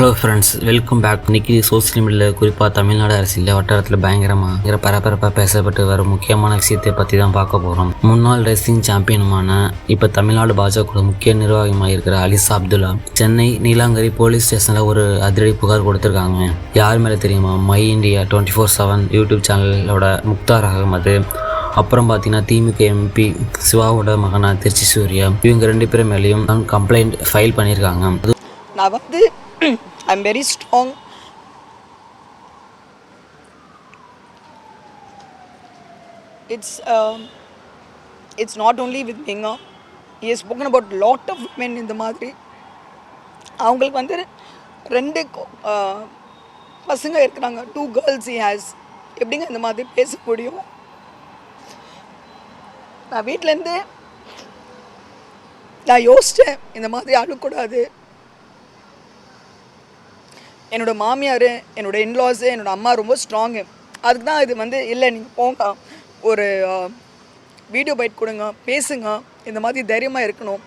Hello friends, welcome back. இன்னைக்கு social மீடியாவில் குறிப்பாக தமிழ்நாடு அரசியல் வட்டாரத்தில் பயங்கரமாக பரபரப்பாக பேசப்பட்டு வரும் முக்கியமான விஷயத்தை பற்றி தான் பார்க்க போகிறோம். முன்னாள் ரெஸ்லிங் சாம்பியனுமான இப்போ தமிழ்நாடு பாஜக முக்கிய நிர்வாகமாக இருக்கிற அலிசா அப்துல்லா சென்னை நீலாங்கரி போலீஸ் ஸ்டேஷனில் ஒரு அதிரடி புகார் கொடுத்துருக்காங்க. யார் மேலே தெரியுமா? மை இண்டியா 24/7 யூடியூப் சேனலோட முக்தார் அகமது, அப்புறம் பார்த்தீங்கன்னா திமுக எம்பி சிவாவோட மகனா திருச்சி சூர்யா, இவங்க 2 பேர் மேலேயும் கம்ப்ளைண்ட் ஃபைல் பண்ணியிருக்காங்க. நான் வந்து I'm very strong. It's not only with Minga. He has spoken about lot of women இந்த மாதிரி. அவங்களுக்கு வந்து 2 பசங்க இருக்கிறாங்க, 2 girls he has. எப்படிங்க இந்த மாதிரி பேச முடியும்? நான் வீட்டிலேருந்து நான் யோசித்தேன், இந்த மாதிரி அழுக்கூடாது. என்னோடய மாமியார், என்னோடய இன்லாஸு, என்னோடய அம்மா ரொம்ப ஸ்ட்ராங்கு. அதுக்கு தான் இது வந்து இல்லை, நீங்கள் போங்க, ஒரு வீடியோ பைட் கொடுங்க, பேசுங்க, இந்த மாதிரி தைரியமாக இருக்கணும்.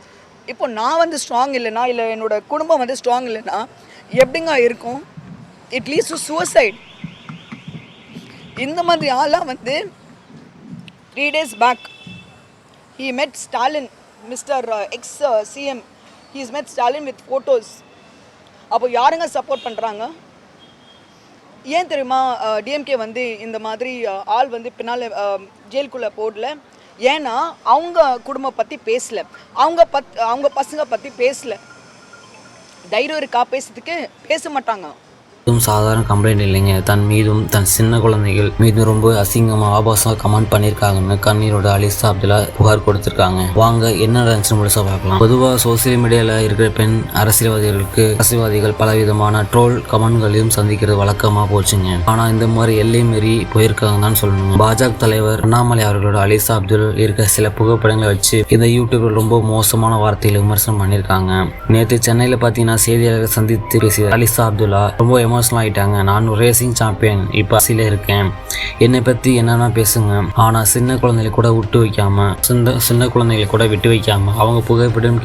இப்போ நான் வந்து ஸ்ட்ராங் இல்லைன்னா, இல்லை என்னோடய குடும்பம் வந்து ஸ்ட்ராங் இல்லைன்னா எப்படிங்க இருக்கும்? It leads to suicide. இந்த மாதிரி ஆளாக வந்து 3 days back he met Stalin, Mr. ex-CM. he's met Stalin with photos. அப்போ யாருங்க சப்போர்ட் பண்ணுறாங்க? ஏன் தெரியுமா? டிஎம்கே வந்து இந்த மாதிரி ஆள் வந்து பின்னால் ஜெயிலுக்குள்ளே போடல. ஏன்னா அவங்க குடும்பம் பற்றி பேசலை, அவங்க பசங்க பற்றி பேசலை. தைரியம் இருக்கா பேசுறதுக்கு? பேச மாட்டாங்க. சாதாரண கம்ப்ளைண்ட் இல்லைங்க, தன் மீதும் தன் சின்ன குழந்தைகள் மீதும் ரொம்ப அசிங்கமாக ஆபாசமாக கமெண்ட் பண்ணியிருக்காங்கன்னு கண்ணீரோட அலிசா அப்துல்லா புகார் கொடுத்துருக்காங்க. வாங்க என்ன நடந்துச்சுன்னு முழுசாக பார்க்கலாம். பொதுவாக சோசியல் மீடியாவில் இருக்கிற பெண் அரசியல்வாதிகள் பலவிதமான ட்ரோல் கமெண்ட்களையும் சந்திக்கிறது வழக்கமாக போச்சுங்க. ஆனால் இந்த மாதிரி எல்லை மீறி போயிருக்காங்க தான் சொல்லணுங்க. பாஜக தலைவர் அண்ணாமலை அவர்களோட அலிசா அப்துல் இருக்க சில புகைப்படங்களை வச்சு இந்த யூடியூபில் ரொம்ப மோசமான வார்த்தையில் விமர்சனம் பண்ணியிருக்காங்க. நேற்று சென்னையில் பார்த்தீங்கன்னா செய்தியாளர்கள் சந்தித்து பேசிய அலிசா அப்துல்லா ரொம்ப எமோஷனல் ஆகிட்டாங்க. நான் ஒரு ரேசிங் சாம்பியன், இப்போ அரசியல இருக்கேன், என்னை பற்றி என்னன்னா பேசுங்க, ஆனால் சின்ன குழந்தைகளை கூட விட்டு வைக்காம அவங்க புகைப்படம்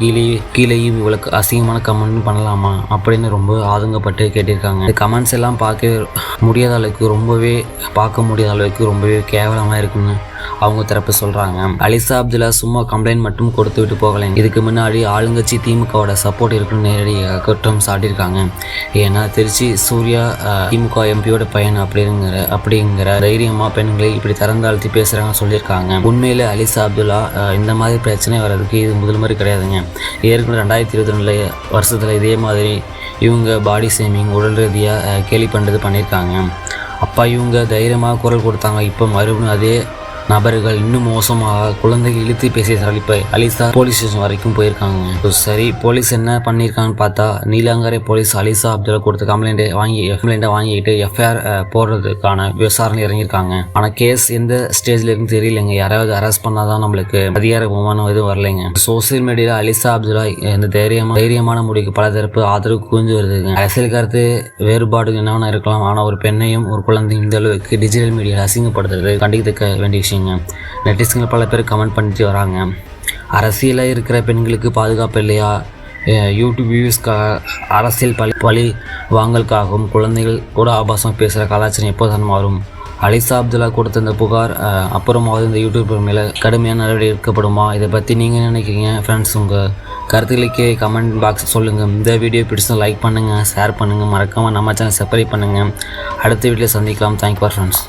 கீழேயும் இவளுக்கு அசிங்கமான கமெண்ட் பண்ணலாமா அப்படின்னு ரொம்ப ஆதங்கப்பட்டு கேட்டிருக்காங்க. இந்த கமெண்ட்ஸ் எல்லாம் பார்க்க முடியாத அளவுக்கு ரொம்பவே கேவலமாக இருக்குன்னு அவங்க தரப்பு சொல்கிறாங்க. அலிசா அப்துல்லா சும்மா கம்ப்ளைண்ட் மட்டும் கொடுத்து விட்டு போகலைங்க. இதுக்கு முன்னாடி ஆளுங்கட்சி திமுகவோட சப்போர்ட் இருக்குன்னு நேரடியாக குற்றம் சாட்டியிருக்காங்க. ஏன்னா திருச்சி சூர்யா திமுக எம்பியோட பையன் அப்படிங்கிற தைரியமாக பெண்களை இப்படி திறந்தாழ்த்தி பேசுகிறாங்கன்னு சொல்லியிருக்காங்க. உண்மையில் அலிசா அப்துல்லா இந்த மாதிரி பிரச்சனை வர்றதுக்கு இது முதல் மாதிரி கிடையாதுங்க. ஏற்கனவே 2022 வருஷத்தில் இதே மாதிரி இவங்க பாடி ஷேமிங், உடல் ரீதியாக கேலி பண்ணுறது பண்ணியிருக்காங்க. அப்பா இவங்க தைரியமாக குரல் கொடுத்தாங்க. இப்போ மறுபடியும் அதே நபர்கள் இன்னும் மோசமாக குழந்தைகள் இழுத்து பேசிய இப்போ அலிசா போலீஸ் ஸ்டேஷன் வரைக்கும் போயிருக்காங்க. சரி, போலீஸ் என்ன பண்ணியிருக்காங்கன்னு பார்த்தா, நீலாங்கரை போலீஸ் அலிசா அப்துல்லா கொடுத்த கம்ப்ளைண்ட்டை வாங்கிக்கிட்டு எஃப்ஐஆர் போடுறதுக்கான விசாரணை இறங்கியிருக்காங்க. ஆனால் கேஸ் எந்த ஸ்டேஜில் இருந்து தெரியலைங்க. யாராவது அரெஸ்ட் பண்ணாதான் நம்மளுக்கு அதிகாரபூர்வமான எதுவும் வரலைங்க. சோசியல் மீடியாவில் அலிசா அப்துல்லா இந்த தைரியமான முடிவுக்கு பல தரப்பு ஆதரவு குவிஞ்சு வருதுங்க. அரசியல் கருத்து வேறுபாடு என்னவென்னா இருக்கலாம், ஆனால் ஒரு பெண்ணையும் ஒரு குழந்தையும் இந்த அளவுக்கு டிஜிட்டல் மீடியாவில் அசிங்கப்படுத்துறது கண்டிக்க வேண்டிய விஷயம். நெட்டிசன்கள் பல பேர் கமெண்ட் பண்ணிட்டு வராங்க. அரசியலில் இருக்கிற பெண்களுக்கு பாதுகாப்பு இல்லையா? யூடியூப் வியூஸ்க்காக அரசியல் பழி வாங்கலுக்காகவும் குழந்தைகள் கூட ஆபாசமாக பேசுகிற கலாச்சாரம் எப்போதான் மாறும்? அலிசா அப்துல்லா கொடுத்த இந்த புகார் அப்புறமாவது இந்த யூடியூபர் மேலே கடுமையான நடவடிக்கை எடுக்கப்படுமா? இதை பற்றி நீங்கள் நினைக்கிறீங்க ஃப்ரெண்ட்ஸ்? உங்கள் கருத்துக்களுக்கு கமெண்ட் பாக்ஸ் சொல்லுங்கள். இந்த வீடியோ பிடிச்சா லைக் பண்ணுங்கள், ஷேர் பண்ணுங்கள், மறக்காமல் நம்ம சேனல் சப்ஸ்கிரைப் பண்ணுங்கள். அடுத்த வீடியோவில் சந்திக்கலாம். Thank you friends.